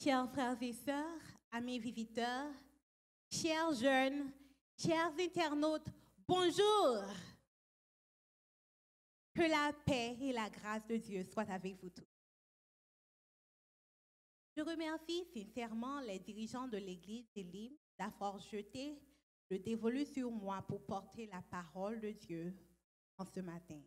Chers frères et sœurs, amis visiteurs, chers jeunes, chers internautes, bonjour! Que la paix et la grâce de Dieu soient avec vous tous. Je remercie sincèrement les dirigeants de l'Église Elim d'avoir jeté le dévolu sur moi pour porter la parole de Dieu en ce matin.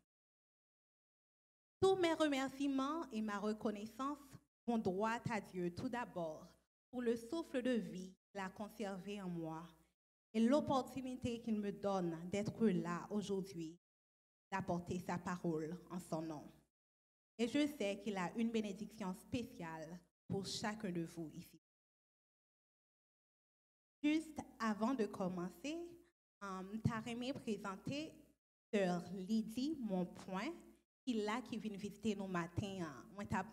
Tous mes remerciements et ma reconnaissance vont droit à Dieu tout d'abord pour le souffle de vie qu'il a conservé en moi et l'opportunité qu'il me donne d'être là aujourd'hui, d'apporter sa parole en son nom. Et je sais qu'il a une bénédiction spéciale pour chacun de vous ici. Juste avant de commencer, t'as aimé présenter Sœur Lydie Monpoint, qui vient visiter nos matins. Moi, t'as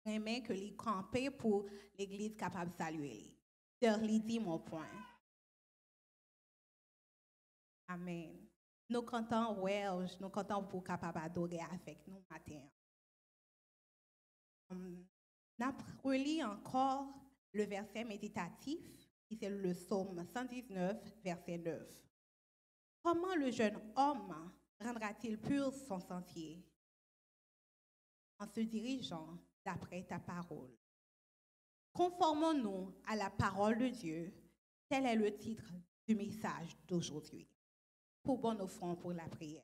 aimé que les camper pour l'église capable de saluer. Sœur Lydie Monpoint. Amen. Nous comptons, nous comptons pour capable adorer avec nous matin. On relit encore le verset méditatif, qui c'est le psaume 119, verset 9. Comment le jeune homme rendra-t-il pur son sentier? En se dirigeant d'après ta parole. Conformons-nous à la parole de Dieu. Tel est le titre du message d'aujourd'hui. Pour bon offrande pour la prière.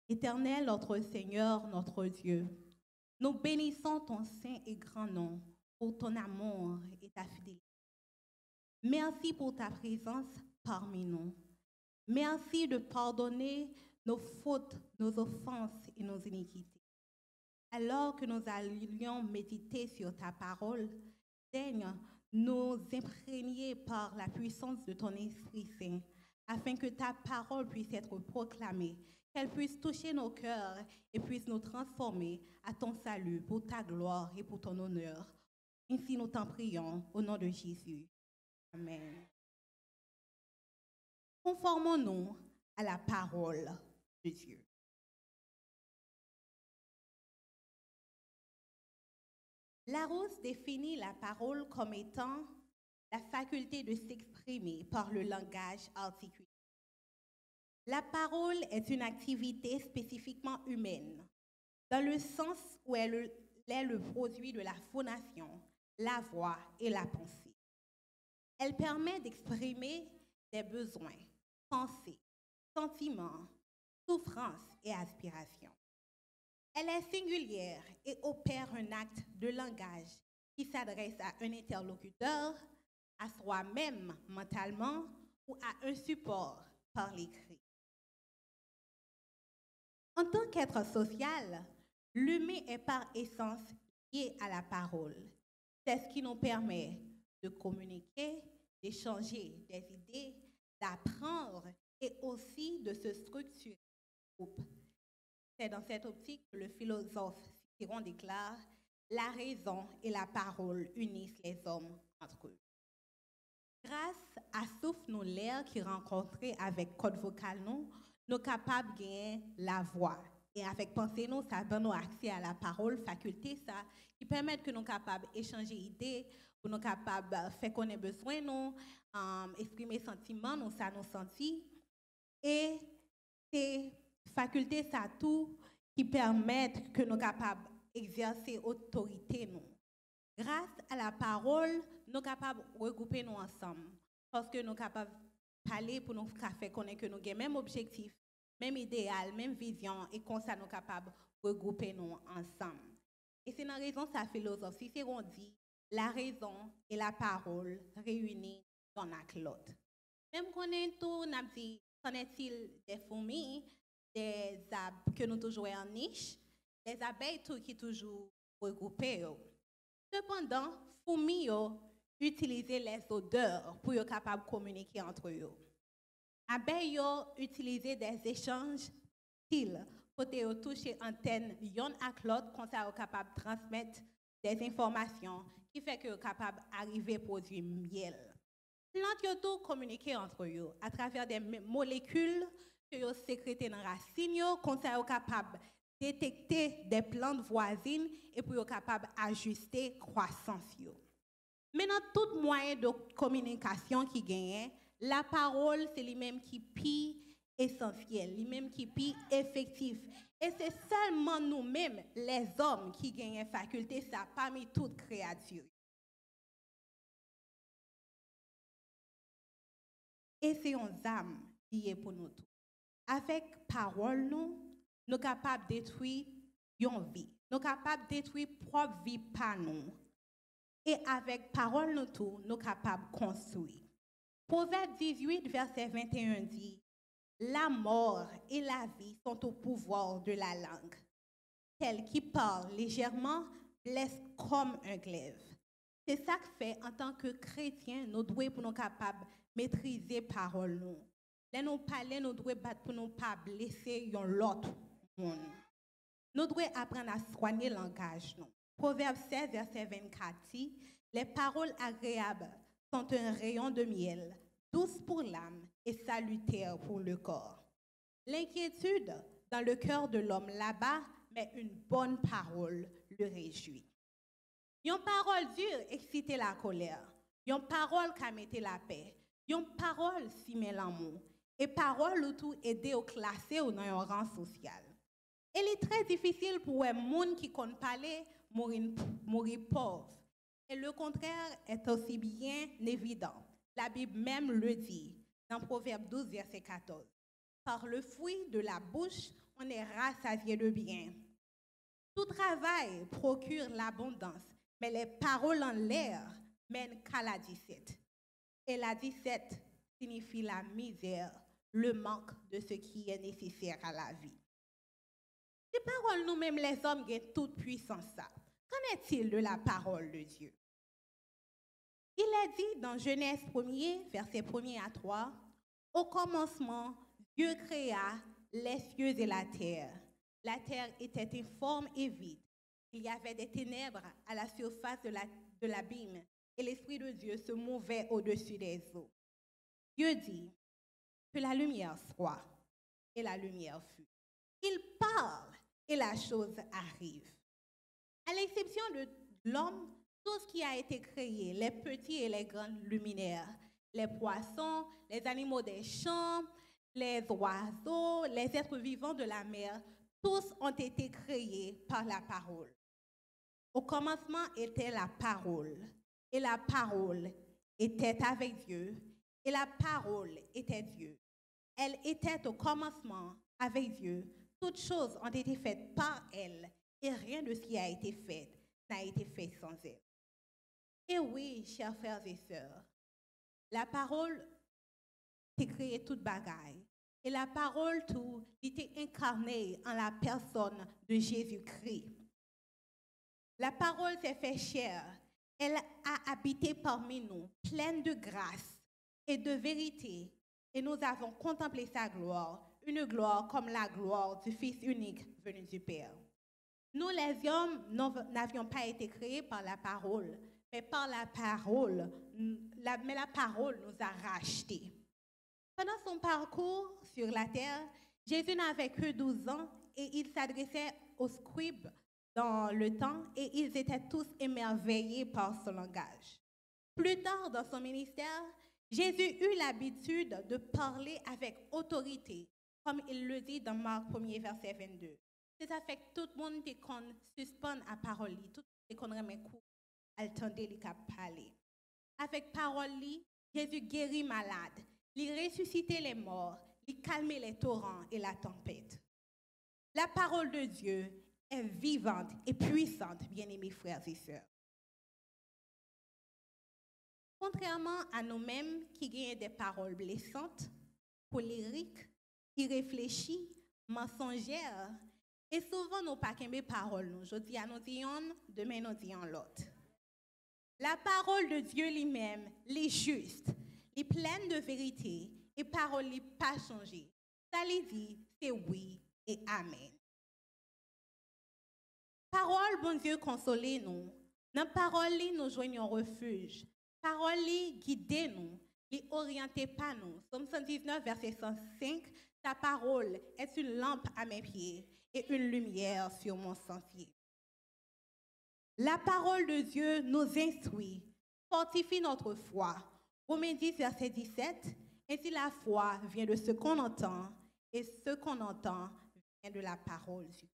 Éternel, notre Seigneur, notre Dieu, nous bénissons ton saint et grand nom pour ton amour et ta fidélité. Merci pour ta présence parmi nous. Merci de pardonner nos fautes, nos offenses et nos iniquités. Alors que nous allions méditer sur ta parole, daigne nous imprégner par la puissance de ton Esprit Saint, afin que ta parole puisse être proclamée, qu'elle puisse toucher nos cœurs et puisse nous transformer à ton salut, pour ta gloire et pour ton honneur. Ainsi nous t'en prions au nom de Jésus. Amen. Conformons-nous à la parole de Dieu. Larousse définit la parole comme étant la faculté de s'exprimer par le langage articulé. La parole est une activité spécifiquement humaine, dans le sens où elle est le produit de la phonation, la voix et la pensée. Elle permet d'exprimer des besoins, pensées, sentiments, souffrances et aspirations. Elle est singulière et opère un acte de langage qui s'adresse à un interlocuteur, à soi-même mentalement ou à un support par l'écrit. En tant qu'être social, l'humain est par essence lié à la parole. C'est ce qui nous permet de communiquer, d'échanger des idées, d'apprendre et aussi de se structurer en groupe. C'est dans cette optique que le philosophe Cicéron déclare « La raison et la parole unissent les hommes entre eux ». Grâce à souffle nous l'air qui rencontré avec code vocal nous sommes capables de gagner la voix. Et avec pensée nous, ça donne accès à la parole, faculté ça, qui permet que nous sommes capables d'échanger idées, pour nous capables de faire connaître besoin nous, exprimer sentiments, nous ça nous sentit. Et c'est faculté ça tout qui permettent que nous sommes capables d'exercer autorité nous. Grâce à la parole, nous sommes capables de regrouper nous ensemble. Parce que nous sommes capables de parler pour nous faire connaître que nous avons le même objectif, même idéal, même vision, et comme ça nous sommes capables de regrouper nous ensemble. Et c'est dans la raison de sa philosophie, c'est qu'on dit la raison et la parole réunies dans la clotte. Même qu'on est tout, on a dit, qu'en est-il des fourmis, des abeilles que nous toujours en niche, des abeilles tout qui toujours regroupées. Cependant, fourmis utilisent les odeurs pour être capables de communiquer entre eux. Abeilles utilisent des échanges styles pour toucher antenne yon à l'autre, comme ça sont capables de transmettre des informations qui fait que sont capables d'arriver à produire miel. Plantes yo tout communiquer entre eux à travers des molécules que yo sécrétées dans racines yo, comme ça yo capable détecter des plantes voisines et puis yo capable ajuster croissance yo. Maintenant tout moyen de communication qui gagne, la parole c'est lui-même qui pi essentiel, lui-même qui pi effectif. Et c'est seulement nous-mêmes les hommes qui gagnent faculté ça parmi toutes créatures. Et c'est une âme qui est pour nous tous. Avec parole, nous sommes capables de détruire une vie. Nous sommes capables de détruire propre vie par nous. Et avec parole, nous tous, nous sommes capables de construire. Proverbe 18, verset 21 dit, la mort et la vie sont au pouvoir de la langue. Tel qui parle légèrement blesse comme un glaive. C'est ça que fait en tant que chrétien, nous devons pour nous capables maîtriser parole nous. Là nous parler, nous devons battre pour nous pas blesser l'autre monde. Nous devons apprendre à soigner le langage nous. Proverbe 16 verset 24 dit, les paroles agréables sont un rayon de miel, douce pour l'âme et salutaire pour le corps. L'inquiétude dans le cœur de l'homme là-bas, mais une bonne parole le réjouit. Une parole dure excite la colère. Une parole qui mette la paix. Une parole simet l'amour. Et parole ou tout aider au classer ou dans un rang social. Il est très difficile pour un monde qui compte parler mourir pauvre. Et le contraire est aussi bien évident. La Bible même le dit dans Proverbe 12, verset 14. Par le fruit de la bouche, on est rassasié de bien. Tout travail procure l'abondance. Mais les paroles en l'air mènent qu'à la 17. Et la 17 signifie la misère, le manque de ce qui est nécessaire à la vie. Les paroles, nous-mêmes, les hommes, ont toute puissance. Qu'en est-il de la parole de Dieu? Il est dit dans Genèse 1er, verset 1er à 3, au commencement, Dieu créa les cieux et la terre. La terre était informe et vide. Il y avait des ténèbres à la surface de l'abîme et l'Esprit de Dieu se mouvait au-dessus des eaux. Dieu dit que la lumière soit et la lumière fut. Il parle et la chose arrive. À l'exception de l'homme, tout ce qui a été créé, les petits et les grands luminaires, les poissons, les animaux des champs, les oiseaux, les êtres vivants de la mer, tous ont été créés par la parole. Au commencement était la parole, et la parole était avec Dieu, et la parole était Dieu. Elle était au commencement avec Dieu. Toutes choses ont été faites par elle, et rien de ce qui a été fait n'a été fait sans elle. Et oui, chers frères et sœurs, la parole s'est créée toute bagaille. Et la parole tout était incarnée en la personne de Jésus-Christ. La parole s'est fait chair. Elle a habité parmi nous, pleine de grâce et de vérité. Et nous avons contemplé sa gloire, une gloire comme la gloire du Fils unique venu du Père. Nous, les hommes, n'avions pas été créés par la parole, mais par la parole. Mais la parole nous a rachetés. Pendant son parcours sur la terre, Jésus n'avait que 12 ans et il s'adressait aux scribes dans le temps et ils étaient tous émerveillés par son langage. Plus tard dans son ministère, Jésus eut l'habitude de parler avec autorité, comme il le dit dans Marc 1er, verset 22. C'est ça fait que tout le monde qui suspend à parole, tout le monde qui remet coup, attendait les parler. Avec parole, Jésus guérit malade. Il ressuscitait les morts, il calmait les torrents et la tempête. La parole de Dieu est vivante et puissante, bien-aimés frères et sœurs. Contrairement à nous-mêmes qui gagnons des paroles blessantes, colériques, irréfléchies, mensongères, et souvent nous pas qu'aimer paroles. Nous, aujourd'hui nous disons, demain nous disons l'autre. La parole de Dieu lui-même, les juste. Il est pleine de vérité et parole n'est pas changée. Ça lui dit, c'est oui et amen. Parole, bon Dieu, consolez nous. Dans parole, nous joignons refuge. Parole, guidez nous. il orienté par nous. Somme 119, verset 105, ta parole est une lampe à mes pieds et une lumière sur mon sentier. La parole de Dieu nous instruit, fortifie notre foi. Romains 10, verset 17, ainsi la foi vient de ce qu'on entend et ce qu'on entend vient de la parole de Dieu.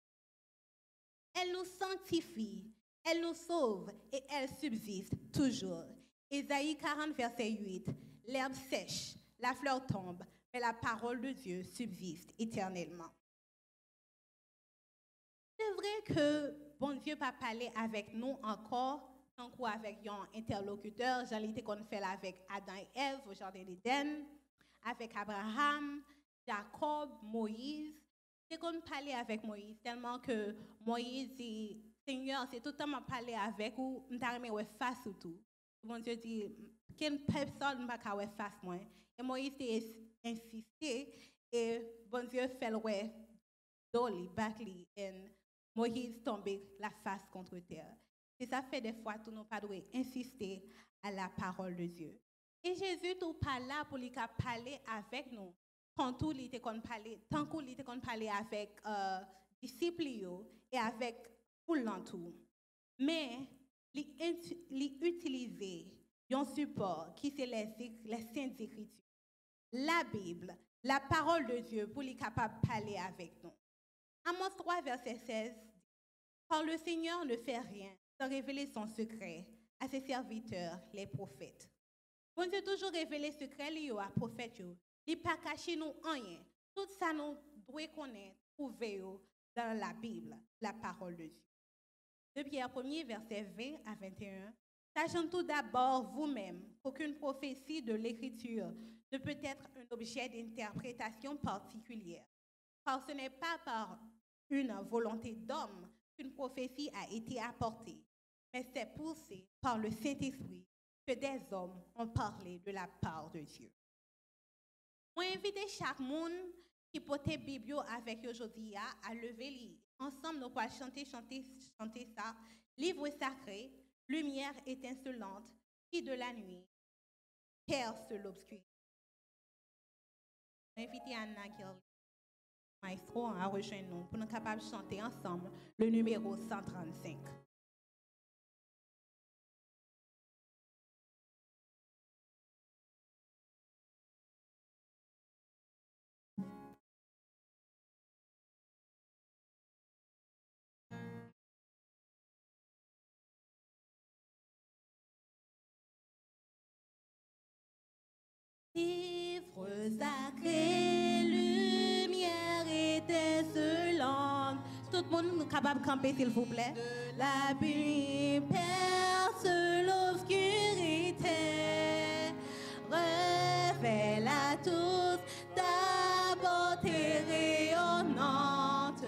Elle nous sanctifie, elle nous sauve et elle subsiste toujours. Ésaïe 40, verset 8, l'herbe sèche, la fleur tombe, mais la parole de Dieu subsiste éternellement. C'est vrai que bon Dieu va parler avec nous encore, tant qu'avec un interlocuteur, j'en étais qu'on fait avec Adam et Ève au Jardin d'Éden, avec Abraham, Jacob, Moïse. C'est qu'on parlait avec Moïse, tellement que Moïse dit, Seigneur, c'est tout le temps que je parle avec vous, je me face ou tout. Bon Dieu dit, quelle personne ne va pas face moi. Et Moïse a insisté, et bon Dieu fait le ouais, dolly, backly, et Moïse tombé la face contre terre. Et ça fait des fois, tout nous pas doit insister à la parole de Dieu. Et Jésus tout pas là pour lui parler avec nous. Quand tout il était qu'on parler, tant qu'il était qu'on parler avec disciples et avec tout l'entour. Mais il utilisait un support qui c'est les Saintes Écritures, la Bible, la parole de Dieu pour lui capable de parler avec nous. Amos 3, verset 16, car le Seigneur ne fait rien sans révéler son secret à ses serviteurs, les prophètes. Bon Dieu toujours révélé secret aux prophètes. Il n'a pas caché nous rien. Tout ça nous doit connaître, trouver dans la Bible, la parole de Dieu. De Pierre 1er, verset 20 à 21. Sachant tout d'abord vous-même qu'aucune prophétie de l'Écriture ne peut être un objet d'interprétation particulière, car ce n'est pas par une volonté d'homme qu'une prophétie a été apportée, mais c'est poussé par le Saint-Esprit que des hommes ont parlé de la part de Dieu. Moi, invite chaque monde qui porte Bible avec aujourd'hui à lever les. Ensemble, nous allons chanter ça. Livre sacré, lumière étincelante, qui de la nuit perce l'obscurité. Invite Anna Gil, maestro, à rejoindre nous pour nous capables de chanter ensemble le numéro 135. Livre sacré, lumière étincelante. Tout le monde est capable de camper, s'il vous plaît. La pluie perce l'obscurité. Révèle à tous ta beauté rayonnante.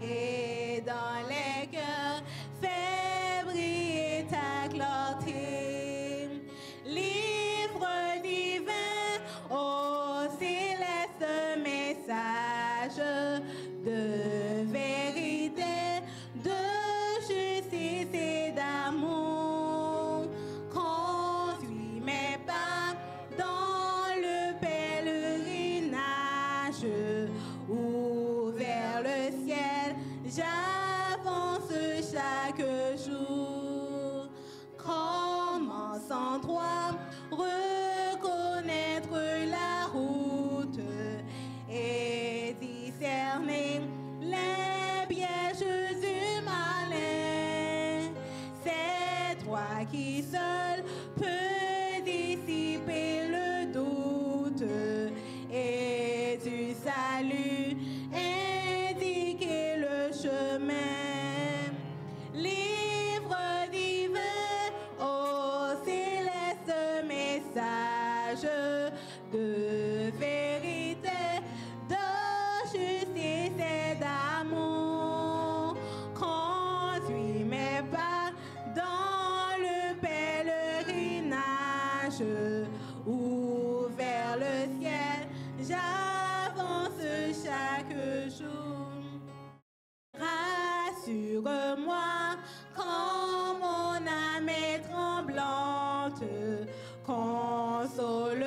Et dans les cœurs, fais briller ta clarté. De vérité, de justice et d'amour, conduis mes pas dans le pèlerinage, où vers le ciel j'avance chaque jour. Comment sans toi reconnaître la route et discerner les pièges du malin. C'est toi qui seul peux dissiper le doute et du salut indiquer le chemin. Livre divin, ô céleste message de vérité, de justice et d'amour, conduis mes pas dans le pèlerinage, où vers le ciel j'avance chaque jour. Rassure-moi quand mon âme est tremblante, console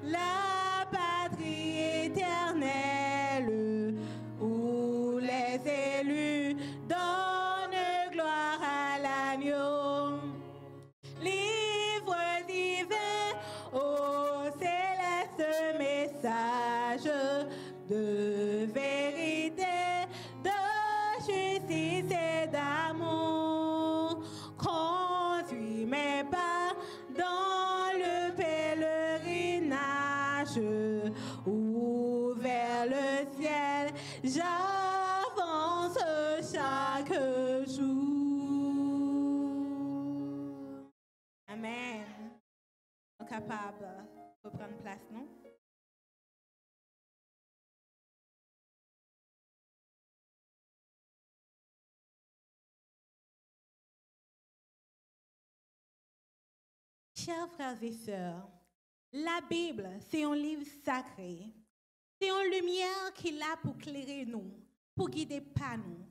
la patrie éternelle, où les élus donnent gloire à l'agneau. Livre divin, ô céleste message de vérité, de justice et d'amour, conduis mes pas dans le pèlerinage, où vers le ciel j'avance chaque jour. Amen. Nous sommes capables de prendre place, non? Chers frères et sœurs, la Bible, c'est un livre sacré. C'est une lumière qui est là pour éclairer nous, pour guider pas nous.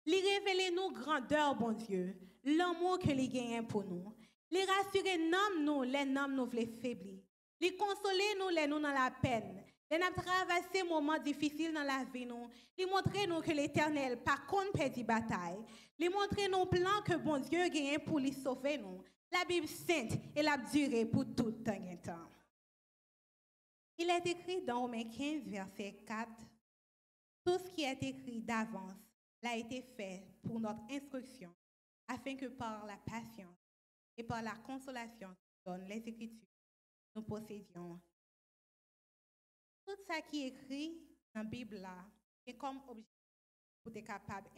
Les révéler nous grandeur, bon Dieu, l'amour que les gagne pour nous. Les rassurer nous, les noms nous voulons faiblir. Les consoler nous, les nous dans la peine. Les nous traverser moments difficiles dans la vie nous. Les montrer nous que l'Éternel, par contre, perdit bataille. Les montrer nos plans que bon Dieu gagne pour les sauver nous. La Bible sainte et la durée pour tout temps. Il est écrit dans Romains 15, verset 4, tout ce qui est écrit d'avance l'a été fait pour notre instruction, afin que par la patience et par la consolation que donnent les Écritures, nous possédions. Tout ça qui est écrit dans la Bible là, est comme objectif pour être capable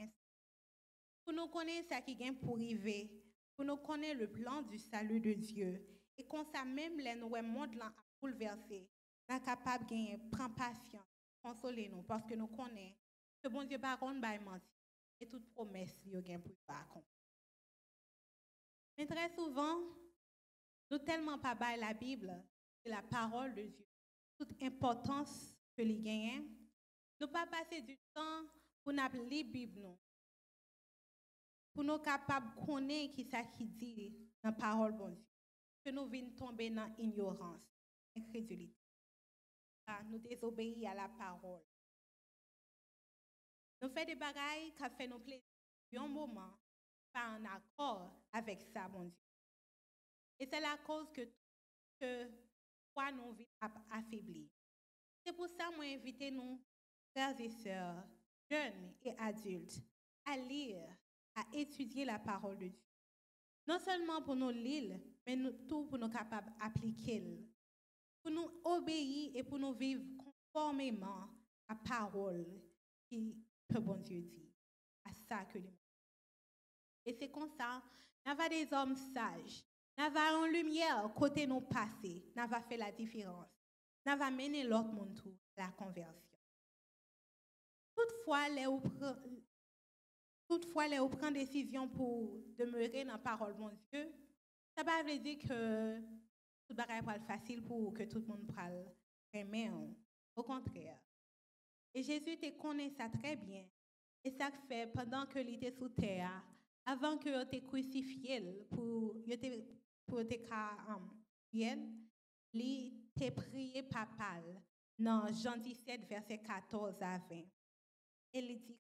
pour nous connaître ce qui vient pour arriver, pour nous connaître le plan du salut de Dieu, et qu'on ça même les nous monde là à bouleverser, nous sommes capables de prendre patience, consoler nous, parce que nous connaissons que bon Dieu par contre va mentir et toute promesse il gain pour pas accomplir. Mais très souvent, nous tellement pas bail la Bible, c'est la parole de Dieu, toute importance que les gagne, nous pas passer du temps pour nous lire la Bible nous. Pour nous capables de connaître qui ça qui dit dans la parole de Dieu, que nous venons tomber dans l'ignorance, l'incrédulité. Nous désobéir à la parole. Nous faisons des bagailles qui fait nous plaisir un moment, pas en accord avec ça, mon Dieu. Et c'est la cause que toi, nous vivons affaiblis. C'est pour ça que moi invite nous, frères et sœurs, jeunes et adultes, à lire, à étudier la parole de Dieu. Non seulement pour nous lire, mais tout pour nous capables d'appliquer, pour nous obéir et pour nous vivre conformément à la parole que bon Dieu dit, à ça que les. Et c'est comme ça, nous avons des hommes sages, nous avons une lumière côté nos passés, nous avons fait la différence, nous avons mené l'autre monde à la conversion. Toutefois, les ou prend décision pour demeurer dans la parole de Dieu, ça ne veut pas dire que tout le monde est facile pour que tout le monde parle. Mais au contraire. Et Jésus te connaît ça très bien. Et ça fait pendant que il était sous terre, avant que tu crucifié pour te il t'a prié papal dans Jean 17, verset 14 à 20. Et il dit,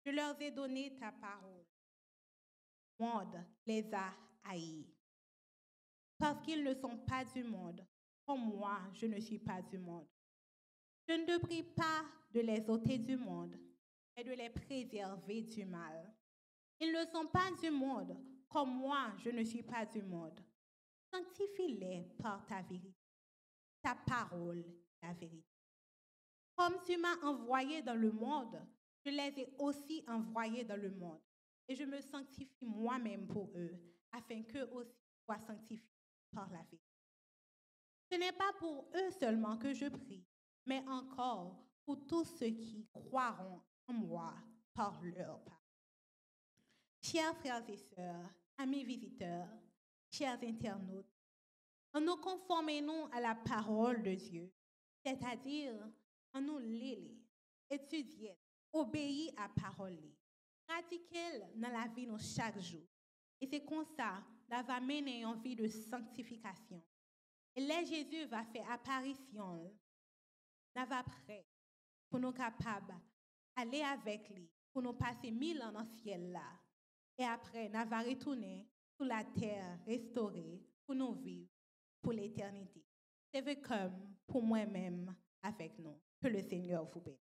je leur ai donné ta parole. Le monde les a haïs. Parce qu'ils ne sont pas du monde, comme moi, je ne suis pas du monde. Je ne te prie pas de les ôter du monde, mais de les préserver du mal. Ils ne sont pas du monde, comme moi, je ne suis pas du monde. Sanctifie-les par ta vérité. Ta parole, la vérité. Comme tu m'as envoyé dans le monde, je les ai aussi envoyés dans le monde. Et je me sanctifie moi-même pour eux, afin qu'eux aussi soient sanctifiés par la vérité. Ce n'est pas pour eux seulement que je prie, mais encore pour tous ceux qui croiront en moi par leur part. Chers frères et sœurs, amis visiteurs, chers internautes, en nous conformons à la parole de Dieu, c'est-à-dire en nous lire, étudier, obéir à la parole, pratiquer dans la vie nous chaque jour. Et c'est comme ça qu'on va mener une vie de sanctification. Et là, Jésus va faire apparition. Nous va prêt pour nous capables d'aller avec lui, pour nous passer 1000 ans dans le ciel là. Et après, nous va retourner sur la terre restaurée pour nous vivre pour l'éternité. C'est comme pour moi-même avec nous. Que le Seigneur vous bénisse.